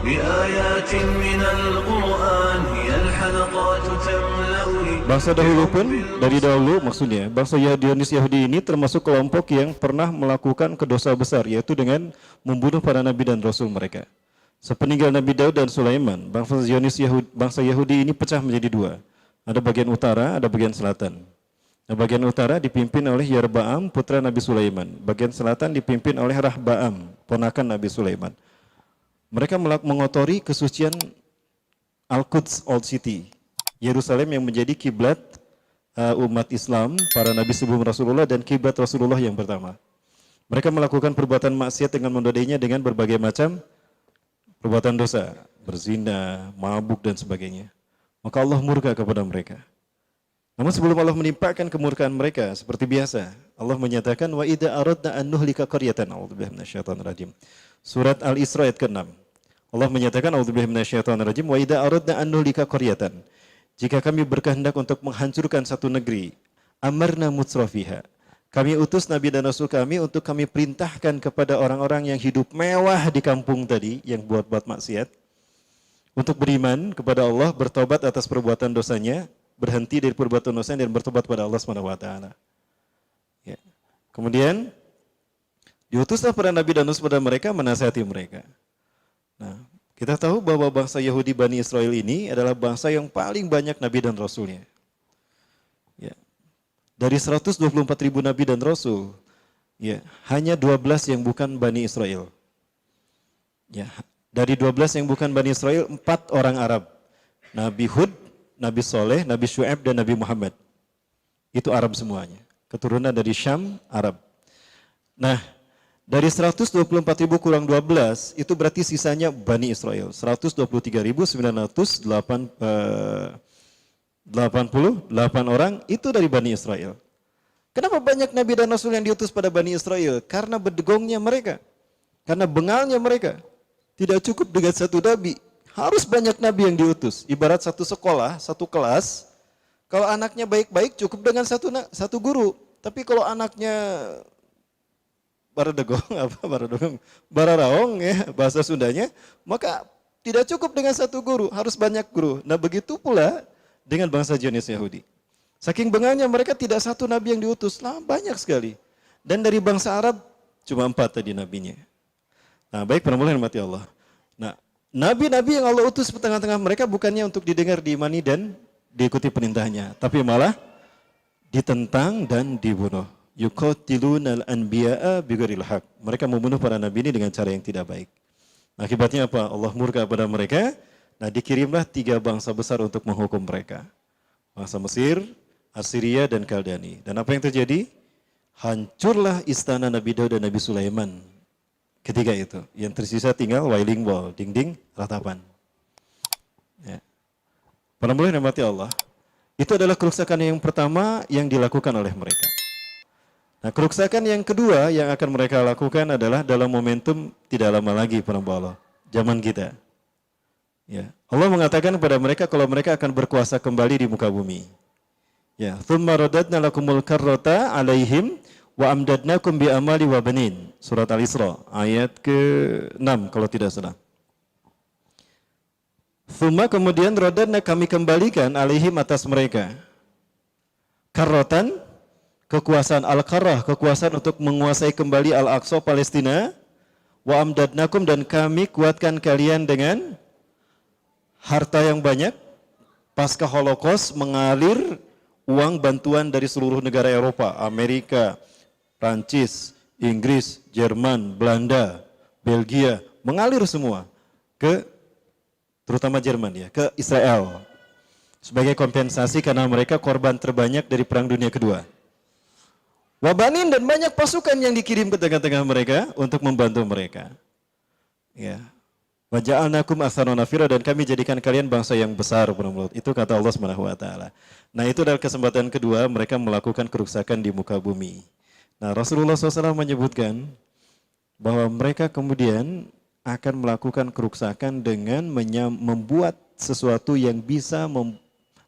بآيات من القرآن هي الحلقات تملأني. Bangsa dahulu pun, dari dahulu maksudnya, bangsa Yahudi ini termasuk kelompok yang pernah melakukan dosa besar, yaitu dengan membunuh para nabi dan rasul mereka. Sepeninggal Nabi Daud dan Sulaiman, bangsa Yahudi ini pecah menjadi dua. Ada bagian utara, ada bagian selatan. Nah, bagian utara dipimpin oleh Yarbaam, putra Nabi Sulaiman. Bagian selatan dipimpin oleh Rahbaam, ponakan Nabi Sulaiman. Mereka mengotori kesucian Al-Quds, Old City, Yerusalem yang menjadi kiblat umat Islam, para nabi sebelum Rasulullah dan kiblat Rasulullah yang pertama. Mereka melakukan perbuatan maksiat dengan menodainya dengan berbagai macam perbuatan dosa, berzina, mabuk dan sebagainya. Maka Allah murka kepada mereka. Namun sebelum Allah menimpakan kemurkaan mereka, seperti biasa, Allah menyatakan wa idza aradna an nuhlika qaryatan, a'udzubillahi minasyaitonir rajim. Surat Al-Isra ayat ke-6. Allah menyatakan a'udzubillahi minasyaitonir rajim wa idza aradna an nuhlika qaryatan. Jika kami berkehendak untuk menghancurkan satu negeri, amarna mutsrafiha. Kami utus nabi dan rasul kami untuk kami perintahkan kepada orang-orang yang hidup mewah di kampung tadi, yang buat-buat maksiat, untuk beriman kepada Allah, bertobat atas perbuatan dosanya, berhenti dari perbuatan dosa dan bertobat pada Allah Subhanahu wa taala. Ya. Kemudian diutuslah para nabi dan rasul pada mereka menasihati mereka. Nah, kita tahu bahwa bangsa Yahudi Bani Israel ini adalah bangsa yang paling banyak nabi dan rasulnya. Ya. Dari 124.000 nabi dan rasul, ya, hanya 12 yang bukan Bani Israel. Ya, dari 12 yang bukan Bani Israel, 4 orang Arab. Nabi Hud, Nabi Soleh, Nabi Syu'aib, dan Nabi Muhammad. Itu Arab semuanya. Keturunan dari Syam, Arab. Nah, dari 124.000 kurang 12, itu berarti sisanya Bani Israel. 123.988 orang, itu dari Bani Israel. Kenapa banyak Nabi dan Rasul yang diutus pada Bani Israel? Karena berdegongnya mereka. Karena bengalnya mereka. Tidak cukup dengan satu nabi, harus banyak nabi yang diutus. Ibarat satu sekolah, satu kelas, kalau anaknya baik-baik cukup dengan satu guru. Tapi kalau anaknya bararaong ya bahasa Sundanya, maka tidak cukup dengan satu guru, harus banyak guru. Nah begitu pula dengan bangsa jenis Yahudi. Saking bengalnya mereka tidak satu nabi yang diutus, lah banyak sekali. Dan dari bangsa Arab cuma 4 tadi nabinya. Nah, baik para mulai mati Allah. Nah, nabi-nabi yang Allah utus di tengah-tengah mereka bukannya untuk didengar, diimani dan diikuti perintahnya, tapi malah ditentang dan dibunuh. Yuqatilunal anbiya'a bighairil haq. Mereka membunuh para nabi ini dengan cara yang tidak baik. Nah, akibatnya apa? Allah murka pada mereka. Nah, dikirimlah 3 bangsa besar untuk menghukum mereka. Bangsa Mesir, Assyria dan Kaldani. Dan apa yang terjadi? Hancurlah istana Nabi Daud dan Nabi Sulaiman. Ketiga itu, yang tersisa tinggal wailing wall, dinding ratapan. Ya. Para mulai mati Allah, itu adalah kerusakan yang pertama yang dilakukan oleh mereka. Nah, kerusakan yang kedua yang akan mereka lakukan adalah dalam momentum tidak lama lagi, para Allah, zaman kita. Ya. Allah mengatakan kepada mereka kalau mereka akan berkuasa kembali di muka bumi. Ya, thumma radadna lakumul karrata alaihim wa amdadnakum bi amali wa banin. Surat Al-Isra ayat ke-6 kalau tidak salah. Thumma kemudian radadna kami kembalikan alaihim atas mereka. Karrotan, kekuasaan Al-Qarrah, kekuasaan untuk menguasai kembali Al-Aqsa Palestina. Wa amdadnakum dan kami kuatkan kalian dengan harta yang banyak. Pasca Holocaust mengalir uang bantuan dari seluruh negara Eropa, Amerika, Prancis, Inggris, Jerman, Belanda, Belgia, mengalir semua ke, terutama Jerman ya, ke Israel sebagai kompensasi karena mereka korban terbanyak dari Perang Dunia Kedua. Wabanin dan banyak pasukan yang dikirim ke tengah-tengah mereka untuk membantu mereka. Ya. Waja'alnakum aktsaran nafira dan kami jadikan kalian bangsa yang besar. Itu kata Allah Subhanahu wa taala. Nah, itu adalah kesempatan kedua mereka melakukan kerusakan di muka bumi. Nah, Rasulullah SAW menyebutkan bahwa mereka kemudian akan melakukan kerusakan dengan membuat sesuatu yang bisa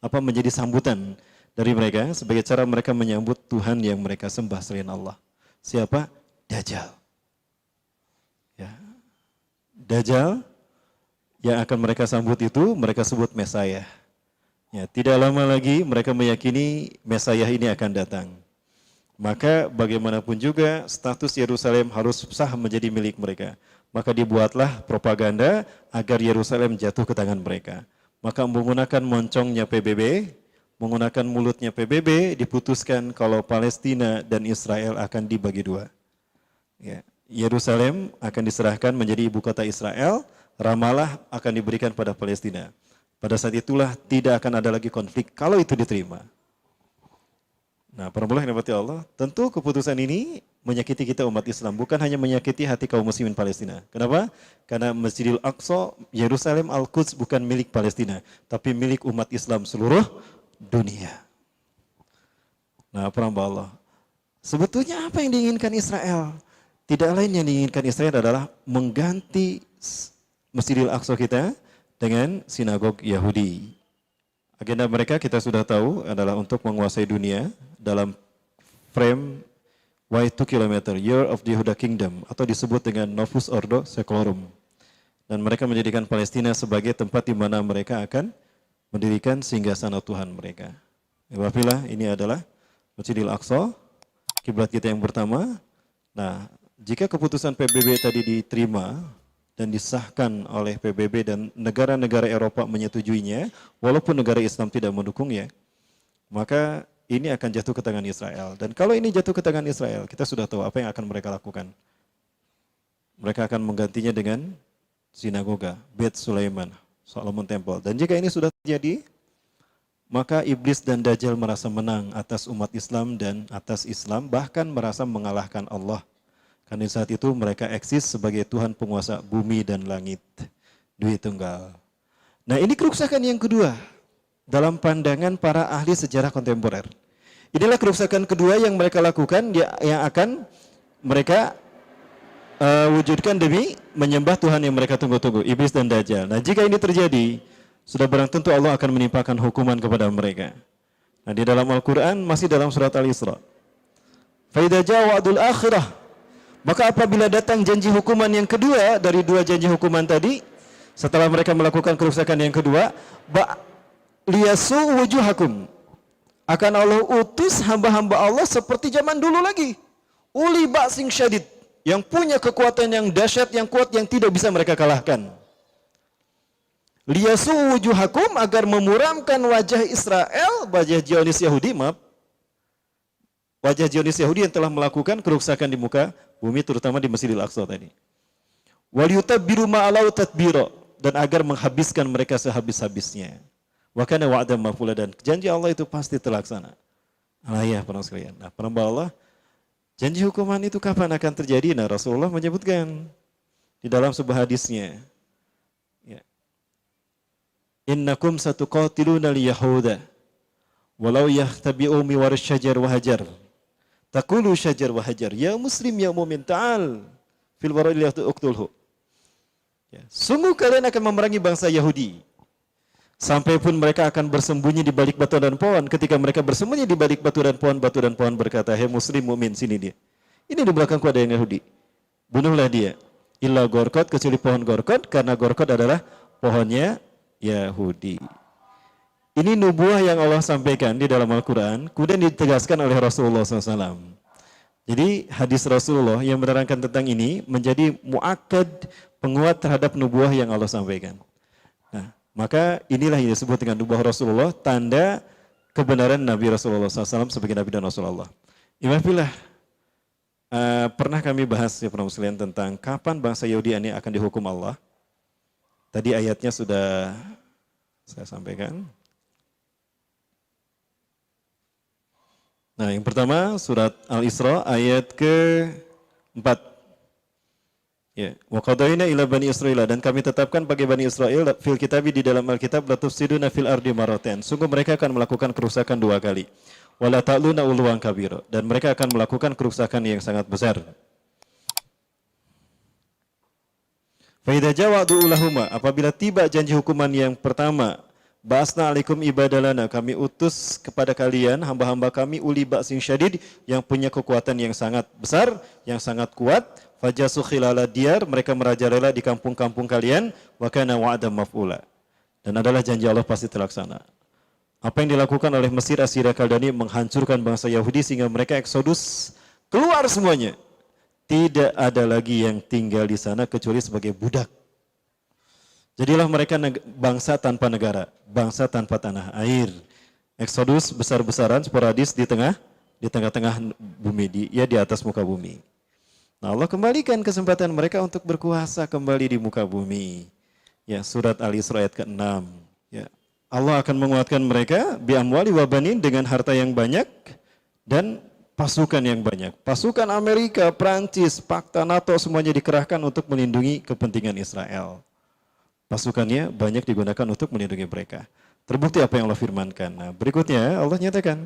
menjadi sambutan dari mereka sebagai cara mereka menyambut Tuhan yang mereka sembah selain Allah. Siapa? Dajjal. Ya. Dajjal yang akan mereka sambut itu mereka sebut Mesayah. Ya, tidak lama lagi mereka meyakini Mesayah ini akan datang. Maka bagaimanapun juga status Yerusalem harus sah menjadi milik mereka. Maka dibuatlah propaganda agar Yerusalem jatuh ke tangan mereka. Maka menggunakan moncongnya PBB, menggunakan mulutnya PBB, diputuskan kalau Palestina dan Israel akan dibagi dua. Ya, Yerusalem akan diserahkan menjadi ibu kota Israel, Ramallah akan diberikan pada Palestina. Pada saat itulah tidak akan ada lagi konflik kalau itu diterima. Nah, para yang dirahmati Allah, tentu keputusan ini menyakiti kita umat Islam, bukan hanya menyakiti hati kaum muslimin Palestina. Kenapa? Karena Masjidil Aqsa, Yerusalem, Al-Quds bukan milik Palestina, tapi milik umat Islam seluruh dunia. Nah, para Allah, sebetulnya apa yang diinginkan Israel? Tidak lain yang diinginkan Israel adalah mengganti Masjidil Aqsa kita dengan sinagog Yahudi. Agenda mereka kita sudah tahu adalah untuk menguasai dunia dalam frame Y2 km, Year of the Yehuda Kingdom, atau disebut dengan Novus Ordo Seclorum. Dan mereka menjadikan Palestina sebagai tempat di mana mereka akan mendirikan singgasana Tuhan mereka. Wafilah, ini adalah Masjidil Aqsa, kiblat kita yang pertama. Nah, jika keputusan PBB tadi diterima dan disahkan oleh PBB dan negara-negara Eropa menyetujuinya, walaupun negara Islam tidak mendukungnya, maka ini akan jatuh ke tangan Israel. Dan kalau ini jatuh ke tangan Israel, kita sudah tahu apa yang akan mereka lakukan. Mereka akan menggantinya dengan sinagoga, Beit Sulaiman, Solomon Temple. Dan jika ini sudah terjadi, maka iblis dan Dajjal merasa menang atas umat Islam dan atas Islam, bahkan merasa mengalahkan Allah. Karena saat itu mereka eksis sebagai Tuhan penguasa bumi dan langit, Dwi Tunggal. Nah, ini kerusakan yang kedua dalam pandangan para ahli sejarah kontemporer. Inilah kerusakan kedua yang mereka lakukan, yang akan mereka wujudkan demi menyembah Tuhan yang mereka tunggu-tunggu, iblis dan Dajjal. Nah, jika ini terjadi, sudah barang tentu Allah akan menimpakan hukuman kepada mereka. Nah, di dalam Al-Quran masih dalam surat Al-Isra. Fa idza jaa wa'dul akhirah, maka apabila datang janji hukuman yang kedua dari dua janji hukuman tadi, setelah mereka melakukan kerusakan yang kedua, liyasu wujuhakum, akan Allah utus hamba-hamba Allah seperti zaman dulu lagi, uli ba'sing syadid, yang punya kekuatan yang dahsyat, yang kuat, yang tidak bisa mereka kalahkan. Liyasu wujuhakum, agar memuramkan wajah Israel, wajah Zionis Yahudi, wajah Zionis Yahudi yang telah melakukan kerusakan di muka bumi, terutama di Masjidil Aqsa tadi. Wal yutabbiru ma'alau tadbira, dan agar menghabiskan mereka sehabis-habisnya. Wa kana wa'dan maf'ula, dan janji Allah itu pasti terlaksana. Ya, para sekalian. Nah, para Allah, janji hukuman itu kapan akan terjadi? Nah, Rasulullah menyebutkan di dalam sebuah hadisnya. Ya. Innakum satuqatiluna al-yahuda walau yahtabi'u miwar syajar wa hajar. Taqulu syajar wa hajar, ya muslim ya mu'min ta'al fil wara'il uqtulhu. Ya, sungguh kalian akan memerangi bangsa Yahudi sampai pun mereka akan bersembunyi di balik batu dan pohon. Ketika mereka bersembunyi di balik batu dan pohon berkata, "Hei muslim mu'min, sini dia. Ini di belakangku ada yang Yahudi. Bunuhlah dia." Illa gorkot, kecuali pohon gorkot, karena gorkot adalah pohonnya Yahudi. Ini nubuah yang Allah sampaikan di dalam Al-Quran, kemudian ditegaskan oleh Rasulullah SAW. Jadi hadis Rasulullah yang menerangkan tentang ini menjadi mu'akkad, penguat terhadap nubuah yang Allah sampaikan. Nah, maka inilah yang disebut dengan nubuah Rasulullah, tanda kebenaran Nabi Rasulullah SAW sebagai Nabi dan Rasulullah. Imafilah, pernah kami bahas ya para muslimin tentang kapan bangsa Yahudi ini akan dihukum Allah. Tadi ayatnya sudah saya sampaikan. Nah, yang pertama surat Al-Isra ayat ke-4. Ya, wa qadaina ila bani Israil, dan kami tetapkan bagi bani Israel fil kitabi, di dalam Alkitab, la tufsiduna fil ardi marratain. Sungguh mereka akan melakukan kerusakan 2 kali. Wala ta'luna uluwan kabira, dan mereka akan melakukan kerusakan yang sangat besar. Fa idza jawa'du ulahuma, apabila tiba janji hukuman yang pertama Ba'asna alaikum ibadalana, kami utus kepada kalian hamba-hamba kami uli ba'sin syadid, yang punya kekuatan yang sangat besar, yang sangat kuat. Fajasu khilala diyar, mereka merajalela di kampung-kampung kalian. Wa kana wa'dan maf'ula, dan adalah janji Allah pasti terlaksana. Apa yang dilakukan oleh Mesir, Assyria, Kaldani menghancurkan bangsa Yahudi sehingga mereka eksodus keluar semuanya. Tidak ada lagi yang tinggal di sana kecuali sebagai budak. Jadilah mereka bangsa tanpa negara, bangsa tanpa tanah air. Eksodus besar-besaran, sporadis di tengah-tengah bumi, di atas muka bumi. Nah, Allah kembalikan kesempatan mereka untuk berkuasa kembali di muka bumi. Ya, surat Al-Isra ayat ke-6. Ya, Allah akan menguatkan mereka bi amwali wa banin, dengan harta yang banyak dan pasukan yang banyak. Pasukan Amerika, Prancis, Pakta NATO semuanya dikerahkan untuk melindungi kepentingan Israel. Pasukannya banyak digunakan untuk melindungi mereka. Terbukti apa yang Allah firmankan. Nah, berikutnya Allah nyatakan,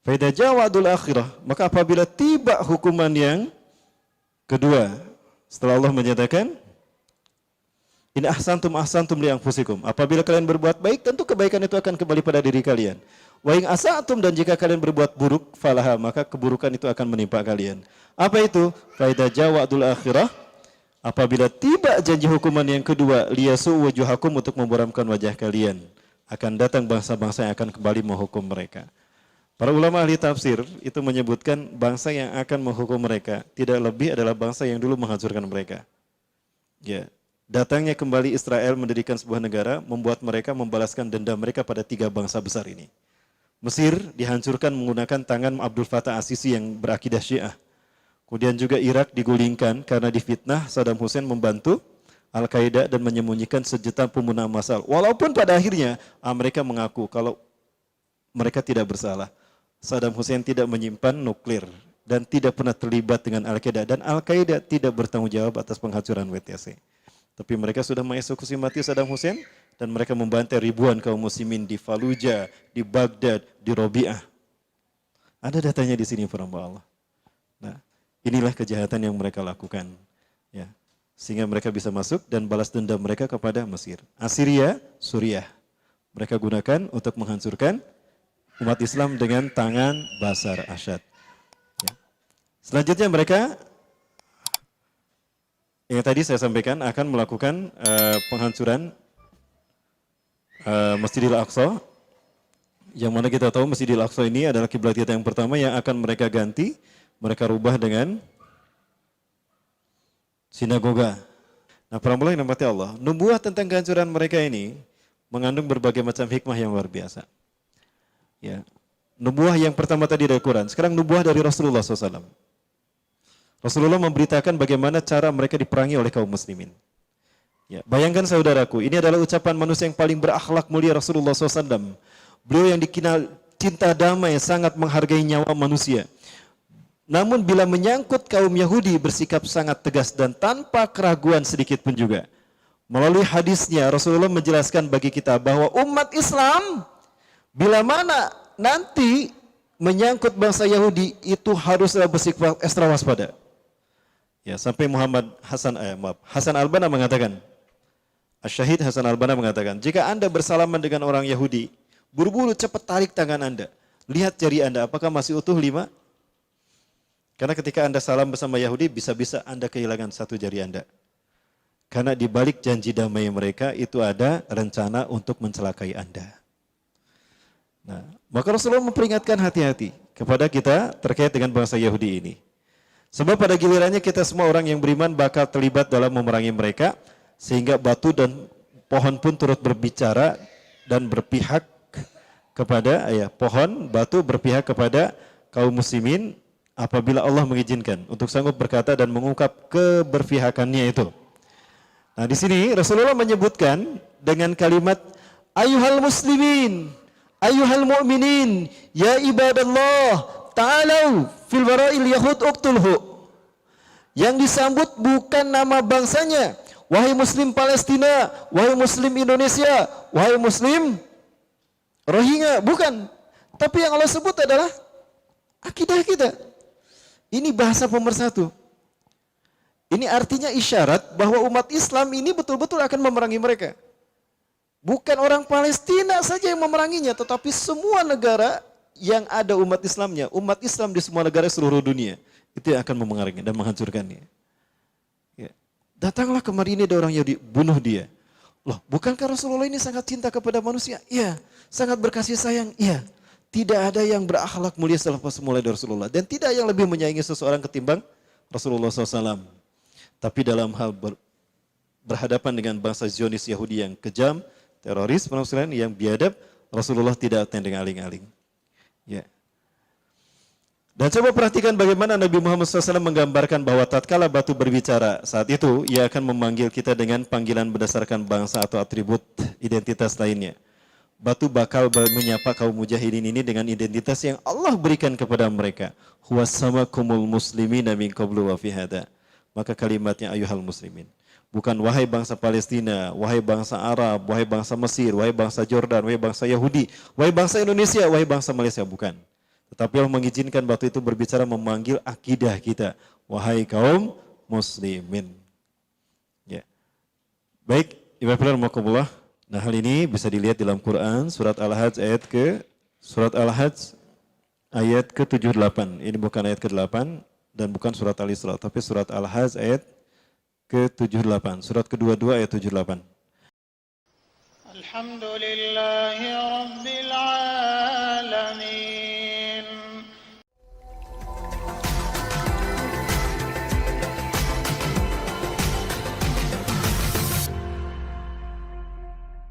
fa idza jawadul akhirah, maka apabila tiba hukuman yang kedua, setelah Allah menyatakan, in ahsantum ahsantum li anfusikum, apabila kalian berbuat baik, tentu kebaikan itu akan kembali pada diri kalian. Wa in asa'tum, dan jika kalian berbuat buruk, falaha, maka keburukan itu akan menimpa kalian. Apa itu? Fa idza jawadul akhirah, apabila tiba janji hukuman yang kedua, liyasu wujuhakum, untuk memburamkan wajah kalian, akan datang bangsa-bangsa yang akan kembali menghukum mereka. Para ulama ahli tafsir itu menyebutkan bangsa yang akan menghukum mereka tidak lebih adalah bangsa yang dulu menghancurkan mereka. Ya, datangnya kembali Israel mendirikan sebuah negara membuat mereka membalaskan dendam mereka pada tiga bangsa besar ini. Mesir dihancurkan menggunakan tangan Abdul Fattah As-Sisi yang berakidah Syiah. Kemudian juga Irak digulingkan karena difitnah Saddam Hussein membantu Al-Qaeda dan menyembunyikan sejuta pembunuhan massal. Walaupun pada akhirnya mereka mengaku kalau mereka tidak bersalah. Saddam Hussein tidak menyimpan nuklir dan tidak pernah terlibat dengan Al-Qaeda, dan Al-Qaeda tidak bertanggung jawab atas penghancuran WTC. Tapi mereka sudah mengeksekusi mati Saddam Hussein dan mereka membantai ribuan kaum muslimin di Fallujah, di Baghdad, di Robi'ah. Ada datanya di sini para hamba Allah. Nah, inilah kejahatan yang mereka lakukan, ya, sehingga mereka bisa masuk dan balas dendam mereka kepada Mesir. Assyria, Suriah, mereka gunakan untuk menghancurkan umat Islam dengan tangan Bashar Assad. Ya. Selanjutnya mereka, yang tadi saya sampaikan, akan melakukan penghancuran Masjidil Aqsa, yang mana kita tahu Masjidil Aqsa ini adalah kiblat kita yang pertama yang akan mereka ganti. Mereka rubah dengan sinagoga. Nah, para mulai nampak Allah, nubuah tentang kehancuran mereka ini mengandung berbagai macam hikmah yang luar biasa. Ya, nubuah yang pertama tadi dari Quran, sekarang nubuah dari Rasulullah SAW. Rasulullah memberitakan bagaimana cara mereka diperangi oleh kaum muslimin. Ya, bayangkan saudaraku, ini adalah ucapan manusia yang paling berakhlak mulia, Rasulullah SAW. Beliau yang dikenal cinta damai, sangat menghargai nyawa manusia. Namun bila menyangkut kaum Yahudi bersikap sangat tegas dan tanpa keraguan sedikit pun juga. Melalui hadisnya Rasulullah menjelaskan bagi kita bahwa umat Islam bila mana nanti menyangkut bangsa Yahudi itu haruslah bersikap ekstra waspada. Ya, sampai Hasan Al-Banna mengatakan, Asy-Syahid Hasan Al-Banna mengatakan, jika Anda bersalaman dengan orang Yahudi, buru-buru cepat tarik tangan Anda. Lihat jari Anda apakah masih utuh 5? Karena ketika Anda salam bersama Yahudi, bisa-bisa Anda kehilangan satu jari Anda. Karena di balik janji damai mereka itu ada rencana untuk mencelakai Anda. Nah, maka Rasulullah memperingatkan hati-hati kepada kita terkait dengan bangsa Yahudi ini. Sebab pada gilirannya kita semua orang yang beriman bakal terlibat dalam memerangi mereka, sehingga batu dan pohon pun turut berbicara dan berpihak kepada, pohon, batu berpihak kepada kaum muslimin, apabila Allah mengizinkan untuk sanggup berkata dan mengungkap keberpihakannya itu. Nah, di sini Rasulullah menyebutkan dengan kalimat ayyuhal muslimin, ayyuhal mu'minin, ya ibadallah, ta'alau fil wara'il yahud uqtulhu. Yang disambut bukan nama bangsanya, wahai muslim Palestina, wahai muslim Indonesia, wahai muslim Rohingya, bukan. Tapi yang Allah sebut adalah akidah kita. Ini bahasa pemersatu. Ini artinya isyarat bahwa umat Islam ini betul-betul akan memerangi mereka. Bukan orang Palestina saja yang memeranginya, tetapi semua negara yang ada umat Islamnya, umat Islam di semua negara seluruh dunia, itu yang akan memengaruhinya dan menghancurkannya. Ya. Datanglah kemari ini ada orang Yahudi, bunuh dia. Loh, bukankah Rasulullah ini sangat cinta kepada manusia? Iya. Sangat berkasih sayang? Iya. Tidak ada yang berakhlak mulia selepas mulai dari Rasulullah. Dan tidak yang lebih menyayangi seseorang ketimbang Rasulullah SAW. Tapi dalam hal berhadapan dengan bangsa Zionis Yahudi yang kejam, teroris, yang biadab, Rasulullah tidak tendeng aling-aling. Ya. Dan coba perhatikan bagaimana Nabi Muhammad SAW menggambarkan bahwa tatkala batu berbicara saat itu, ia akan memanggil kita dengan panggilan berdasarkan bangsa atau atribut identitas lainnya. Batu bakal menyapa kaum mujahidin ini dengan identitas yang Allah berikan kepada mereka. Huwassamakumul muslimina min qablu wa fi hada. Maka kalimatnya ayuhal muslimin. Bukan wahai bangsa Palestina, wahai bangsa Arab, wahai bangsa Mesir, wahai bangsa Jordan, wahai bangsa Yahudi, wahai bangsa Indonesia, wahai bangsa Malaysia, bukan. Tetapi Allah mengizinkan batu itu berbicara memanggil akidah kita. Wahai kaum muslimin. Ya. Baik, Ibadah. Nah, hal ini bisa dilihat dalam Quran surat Al-Hajj ayat ke-78. Ini bukan ayat ke-8 dan bukan surat Al-Isra, tapi surat Al-Hajj ayat ke-78. Surat kedua-dua ayat 78. Alhamdulillahi Rabbil Alamin.